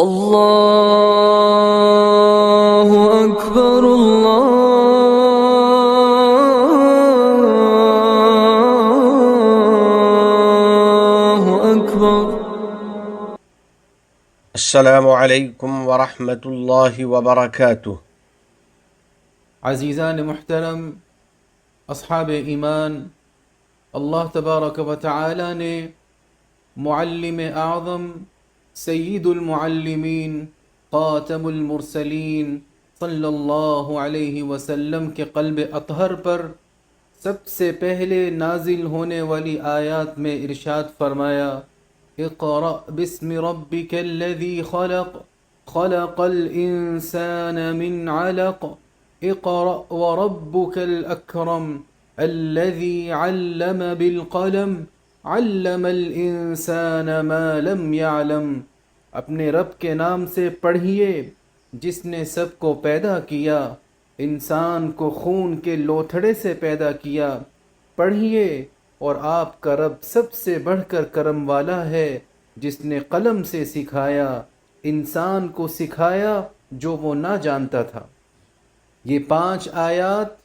اللہ اکبر اللہ اکبر۔ السلام علیکم ورحمۃ اللہ وبرکاتہ۔ عزیزان محترم، اصحاب ایمان، اللہ تبارک و تعالی نے معلم اعظم، سید المعلمین، خاتم المرسلین صلی اللہ علیہ وسلم کے قلب اطہر پر سب سے پہلے نازل ہونے والی آیات میں ارشاد فرمایا، اقرأ بسم ربک الذی خلق خلق الانسان من علق اقرأ وربك الأكرم الذي علم بالقلم علم الإنسان ما لم يعلم۔ اپنے رب کے نام سے پڑھیے جس نے سب کو پیدا کیا، انسان کو خون کے لوتھڑے سے پیدا کیا۔ پڑھیے، اور آپ کا رب سب سے بڑھ کر کرم والا ہے جس نے قلم سے سکھایا، انسان کو سکھایا جو وہ نہ جانتا تھا۔ یہ 5 آیات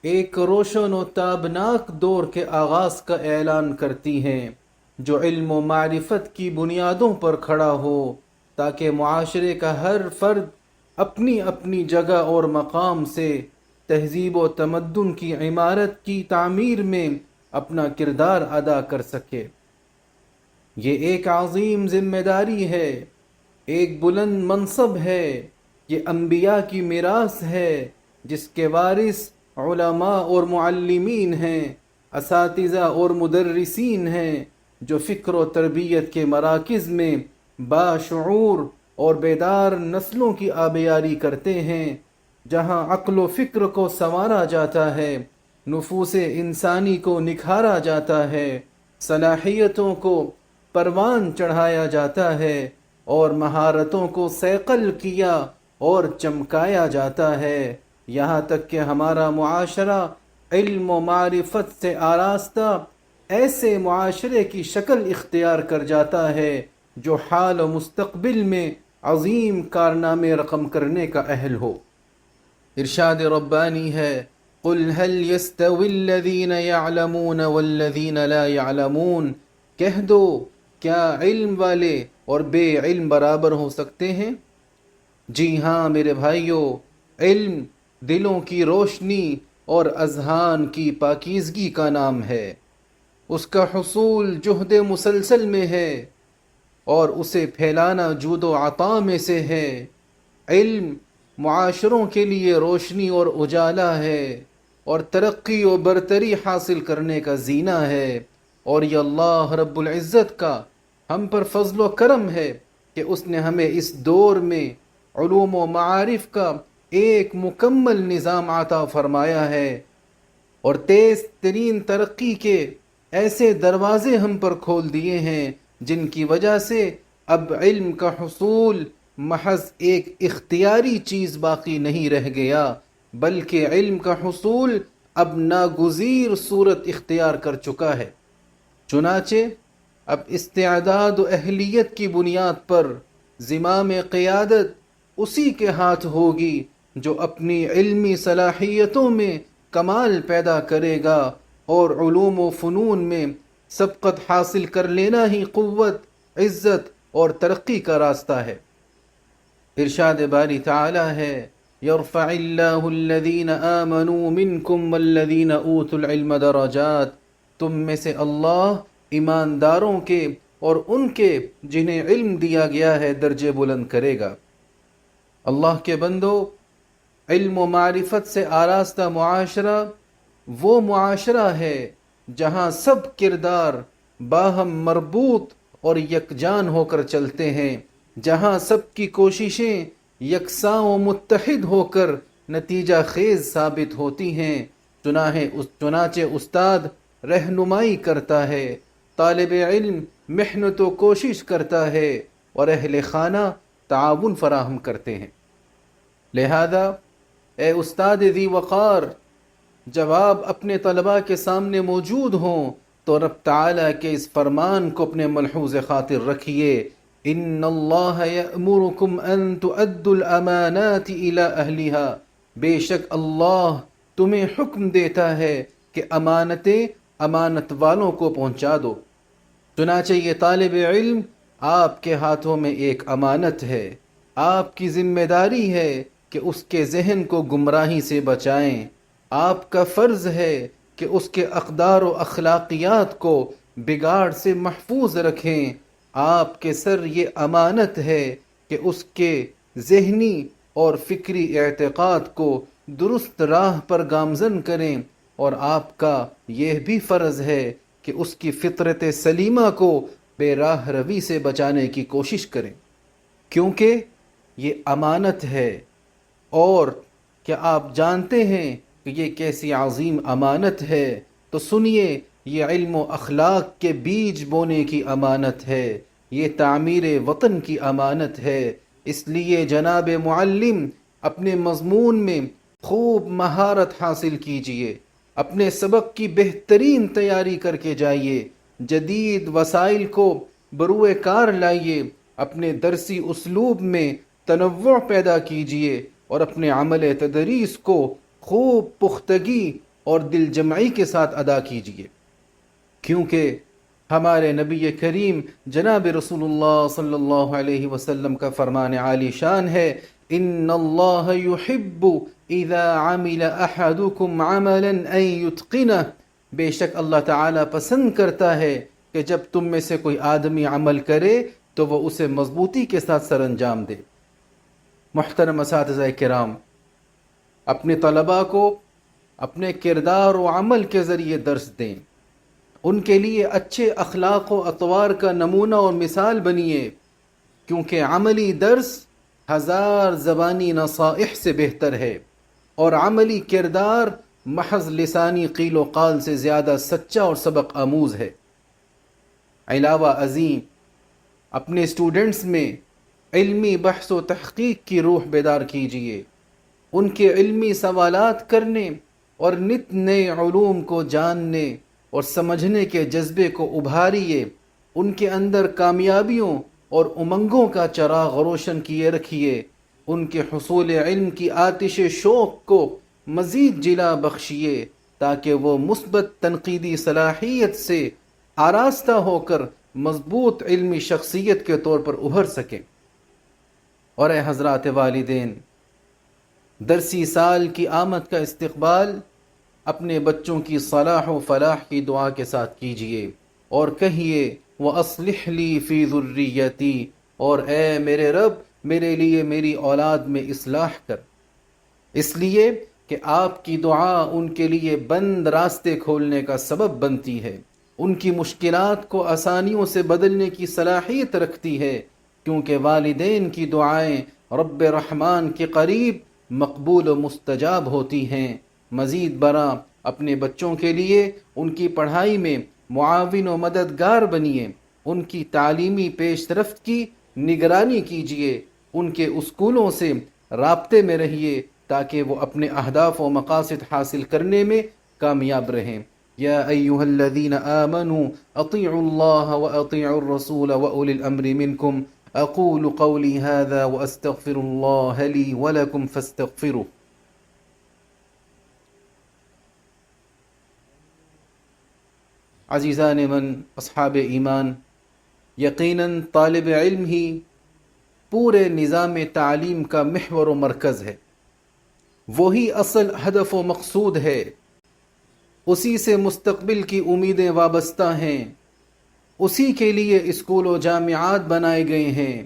ایک روشن و تابناک دور کے آغاز کا اعلان کرتی ہیں جو علم و معرفت کی بنیادوں پر کھڑا ہو، تاکہ معاشرے کا ہر فرد اپنی اپنی جگہ اور مقام سے تہذیب و تمدن کی عمارت کی تعمیر میں اپنا کردار ادا کر سکے۔ یہ ایک عظیم ذمہ داری ہے، ایک بلند منصب ہے، یہ انبیاء کی میراث ہے جس کے وارث علماء اور معلمین ہیں، اساتذہ اور مدرسین ہیں جو فکر و تربیت کے مراکز میں باشعور اور بیدار نسلوں کی آبیاری کرتے ہیں، جہاں عقل و فکر کو سنوارا جاتا ہے، نفوس انسانی کو نکھارا جاتا ہے، صلاحیتوں کو پروان چڑھایا جاتا ہے، اور مہارتوں کو صیقل کیا اور چمکایا جاتا ہے، یہاں تک کہ ہمارا معاشرہ علم و معرفت سے آراستہ ایسے معاشرے کی شکل اختیار کر جاتا ہے جو حال و مستقبل میں عظیم کارنامے رقم کرنے کا اہل ہو۔ ارشاد ربانی ہے، قل هل يستوي الذين يعلمون والذين لا يعلمون، کہہ دو کیا علم والے اور بے علم برابر ہو سکتے ہیں؟ جی ہاں میرے بھائیوں، علم دلوں کی روشنی اور اذہان کی پاکیزگی کا نام ہے۔ اس کا حصول جہد مسلسل میں ہے اور اسے پھیلانا جود و عطا میں سے ہے۔ علم معاشروں کے لیے روشنی اور اجالا ہے، اور ترقی و برتری حاصل کرنے کا زینہ ہے، اور یہ اللہ رب العزت کا ہم پر فضل و کرم ہے کہ اس نے ہمیں اس دور میں علوم و معارف کا ایک مکمل نظام عطا فرمایا ہے، اور تیز ترین ترقی کے ایسے دروازے ہم پر کھول دیے ہیں جن کی وجہ سے اب علم کا حصول محض ایک اختیاری چیز باقی نہیں رہ گیا، بلکہ علم کا حصول اب ناگزیر صورت اختیار کر چکا ہے۔ چنانچہ اب استعداد و اہلیت کی بنیاد پر زمام قیادت اسی کے ہاتھ ہوگی جو اپنی علمی صلاحیتوں میں کمال پیدا کرے گا، اور علوم و فنون میں سبقت حاصل کر لینا ہی قوت، عزت اور ترقی کا راستہ ہے۔ ارشاد باری تعالی ہے، یرفع اللہ الذین آمنوا منکم والذین اوتوا العلم درجات، تم میں سے اللہ ایمانداروں کے اور ان کے جنہیں علم دیا گیا ہے درجے بلند کرے گا۔ اللہ کے بندو، علم و معرفت سے آراستہ معاشرہ وہ معاشرہ ہے جہاں سب کردار باہم مربوط اور یکجان ہو کر چلتے ہیں، جہاں سب کی کوششیں یکساں و متحد ہو کر نتیجہ خیز ثابت ہوتی ہیں۔ چنانچہ استاد رہنمائی کرتا ہے، طالب علم محنت و کوشش کرتا ہے، اور اہل خانہ تعاون فراہم کرتے ہیں۔ لہذا اے استاد ذی وقار، جب آپ اپنے طلباء کے سامنے موجود ہوں تو رب تعالیٰ کے اس فرمان کو اپنے ملحوظ خاطر رکھیے، ان اللہ یأمرکم ان تؤدوا الامانات الی اہلها، بے شک اللہ تمہیں حکم دیتا ہے کہ امانتیں امانت والوں کو پہنچا دو۔ چنانچہ یہ طالب علم آپ کے ہاتھوں میں ایک امانت ہے، آپ کی ذمہ داری ہے کہ اس کے ذہن کو گمراہی سے بچائیں، آپ کا فرض ہے کہ اس کے اقدار و اخلاقیات کو بگاڑ سے محفوظ رکھیں۔ آپ کے سر یہ امانت ہے کہ اس کے ذہنی اور فکری اعتقاد کو درست راہ پر گامزن کریں، اور آپ کا یہ بھی فرض ہے کہ اس کی فطرت سلیمہ کو بے راہ روی سے بچانے کی کوشش کریں، کیونکہ یہ امانت ہے۔ اور کیا آپ جانتے ہیں کہ یہ کیسی عظیم امانت ہے؟ تو سنیے، یہ علم و اخلاق کے بیج بونے کی امانت ہے، یہ تعمیر وطن کی امانت ہے۔ اس لیے جناب معلم اپنے مضمون میں خوب مہارت حاصل کیجئے، اپنے سبق کی بہترین تیاری کر کے جائیے، جدید وسائل کو بروئے کار لائیے، اپنے درسی اسلوب میں تنوع پیدا کیجئے، اور اپنے عمل تدریس کو خوب پختگی اور دل جمعی کے ساتھ ادا کیجئے، کیونکہ ہمارے نبی کریم جناب رسول اللہ صلی اللہ علیہ وسلم کا فرمان عالی شان ہے، ان اللہ یحب اذا عمل احدکم عملا ان یتقنہ، بے شک اللہ تعالیٰ پسند کرتا ہے کہ جب تم میں سے کوئی آدمی عمل کرے تو وہ اسے مضبوطی کے ساتھ سر انجام دے۔ محترم اساتذہ کرام، اپنے طلباء کو اپنے کردار و عمل کے ذریعے درس دیں، ان کے لیے اچھے اخلاق و اطوار کا نمونہ اور مثال بنیے، کیونکہ عملی درس ہزار زبانی نصائح سے بہتر ہے، اور عملی کردار محض لسانی قیل و قال سے زیادہ سچا اور سبق آموز ہے۔ علاوہ ازیں اپنے اسٹوڈنٹس میں علمی بحث و تحقیق کی روح بیدار کیجیے، ان کے علمی سوالات کرنے اور نت نئے علوم کو جاننے اور سمجھنے کے جذبے کو ابھاریے، ان کے اندر کامیابیوں اور امنگوں کا چراغ روشن کیے رکھیے، ان کے حصول علم کی آتش شوق کو مزید جلا بخشیے، تاکہ وہ مثبت تنقیدی صلاحیت سے آراستہ ہو کر مضبوط علمی شخصیت کے طور پر ابھر سکیں۔ اور اے حضرات والدین، درسی سال کی آمد کا استقبال اپنے بچوں کی صلاح و فلاح کی دعا کے ساتھ کیجئے، اور کہیے وَأَصْلِحْ لِي فِي ذُرِّيَّتِي، اور اے میرے رب میرے لیے میری اولاد میں اصلاح کر، اس لیے کہ آپ کی دعا ان کے لیے بند راستے کھولنے کا سبب بنتی ہے، ان کی مشکلات کو آسانیوں سے بدلنے کی صلاحیت رکھتی ہے، کیونکہ والدین کی دعائیں رب رحمان کے قریب مقبول و مستجاب ہوتی ہیں۔ مزید برآں اپنے بچوں کے لیے ان کی پڑھائی میں معاون و مددگار بنیے، ان کی تعلیمی پیش رفت کی نگرانی کیجیے، ان کے اسکولوں سے رابطے میں رہیے تاکہ وہ اپنے اہداف و مقاصد حاصل کرنے میں کامیاب رہیں۔ یا ایہا الذین آمنوا اطیعوا اللہ واطیعوا الرسول واولی الامر منکم، اقول قولی هذا واستغفر اللہ لی ولکم فاستغفروه۔ عزیزان من، اصحاب ایمان، یقیناً طالب علم ہی پورے نظام تعلیم کا محور و مرکز ہے، وہی اصل ہدف و مقصود ہے، اسی سے مستقبل کی امیدیں وابستہ ہیں، اسی کے لیے اسکول و جامعات بنائے گئے ہیں،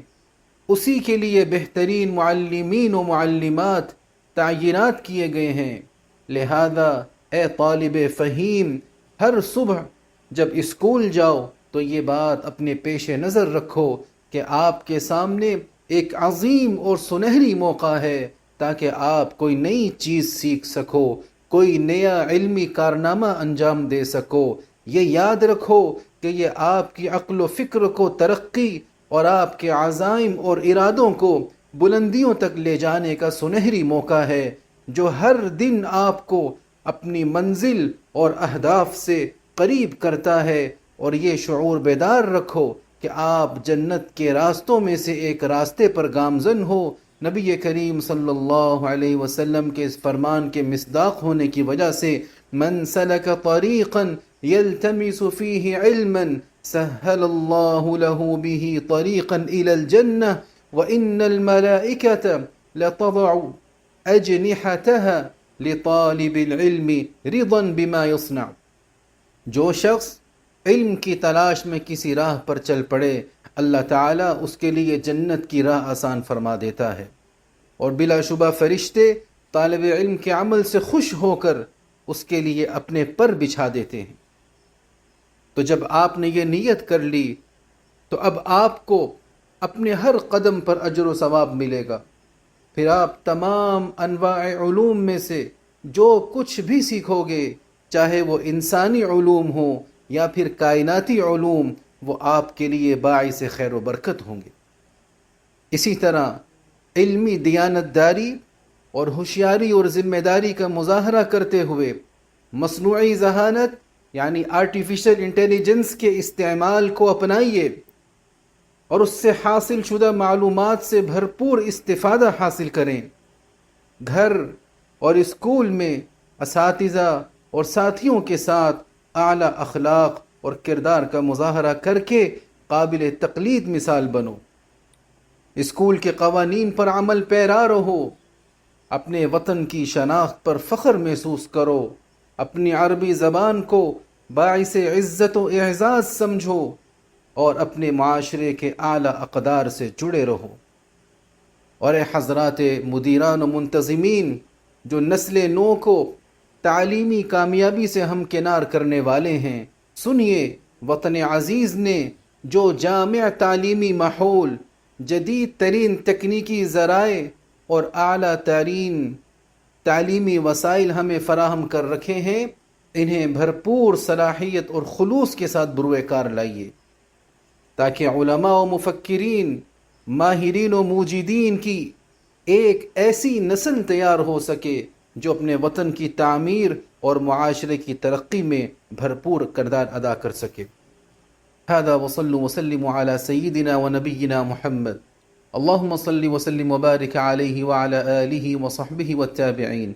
اسی کے لیے بہترین معلمین و معلمات تعینات کیے گئے ہیں۔ لہذا اے طالب فہیم، ہر صبح جب اسکول جاؤ تو یہ بات اپنے پیش نظر رکھو کہ آپ کے سامنے ایک عظیم اور سنہری موقع ہے تاکہ آپ کوئی نئی چیز سیکھ سکو، کوئی نیا علمی کارنامہ انجام دے سکو۔ یہ یاد رکھو کہ یہ آپ کی عقل و فکر کو ترقی اور آپ کے عزائم اور ارادوں کو بلندیوں تک لے جانے کا سنہری موقع ہے، جو ہر دن آپ کو اپنی منزل اور اہداف سے قریب کرتا ہے۔ اور یہ شعور بیدار رکھو کہ آپ جنت کے راستوں میں سے ایک راستے پر گامزن ہو۔ نبی کریم صلی اللہ علیہ وسلم کے اس فرمان کے مصداق ہونے کی وجہ سے من سلک طریقا یلتمس فیہ علما سہل اللہ له به طریقا الى الجنہ وان الملائکة لتضع اجنحتها لطالب العلم رضا بما يصنع۔ جو شخص علم کی تلاش میں کسی راہ پر چل پڑے، اللہ تعالیٰ اس کے لیے جنت کی راہ آسان فرما دیتا ہے، اور بلا شبہ فرشتے طالب علم کے عمل سے خوش ہو کر اس کے لیے اپنے پر بچھا دیتے ہیں۔ تو جب آپ نے یہ نیت کر لی تو اب آپ کو اپنے ہر قدم پر اجر و ثواب ملے گا۔ پھر آپ تمام انواع علوم میں سے جو کچھ بھی سیکھو گے، چاہے وہ انسانی علوم ہوں یا پھر کائناتی علوم، وہ آپ کے لیے باعث خیر و برکت ہوں گے۔ اسی طرح علمی دیانتداری اور ہوشیاری اور ذمہ داری کا مظاہرہ کرتے ہوئے مصنوعی ذہانت یعنی آرٹیفیشل انٹیلیجنس کے استعمال کو اپنائیے اور اس سے حاصل شدہ معلومات سے بھرپور استفادہ حاصل کریں۔ گھر اور اسکول میں اساتذہ اور ساتھیوں کے ساتھ اعلیٰ اخلاق اور کردار کا مظاہرہ کر کے قابل تقلید مثال بنو۔ اسکول کے قوانین پر عمل پیرا رہو، اپنے وطن کی شناخت پر فخر محسوس کرو، اپنی عربی زبان کو باعث عزت و اعزاز سمجھو اور اپنے معاشرے کے اعلیٰ اقدار سے جڑے رہو۔ اور اے حضرات مدیران و منتظمین جو نسل نو کو تعلیمی کامیابی سے ہمکنار کرنے والے ہیں، سنیے، وطن عزیز نے جو جامع تعلیمی ماحول، جدید ترین تکنیکی ذرائع اور اعلیٰ ترین تعلیمی وسائل ہمیں فراہم کر رکھے ہیں، انہیں بھرپور صلاحیت اور خلوص کے ساتھ بروئے کار لائیے، تاکہ علماء و مفکرین، ماہرین و موجدین کی ایک ایسی نسل تیار ہو سکے جو اپنے وطن کی تعمیر اور معاشرے کی ترقی میں بھرپور کردار ادا کر سکے۔ هذا وصلوا وسلموا على سيدنا ونبينا محمد اللهم صل وسلم وبارك عليه وعلى آله وصحبه والتابعين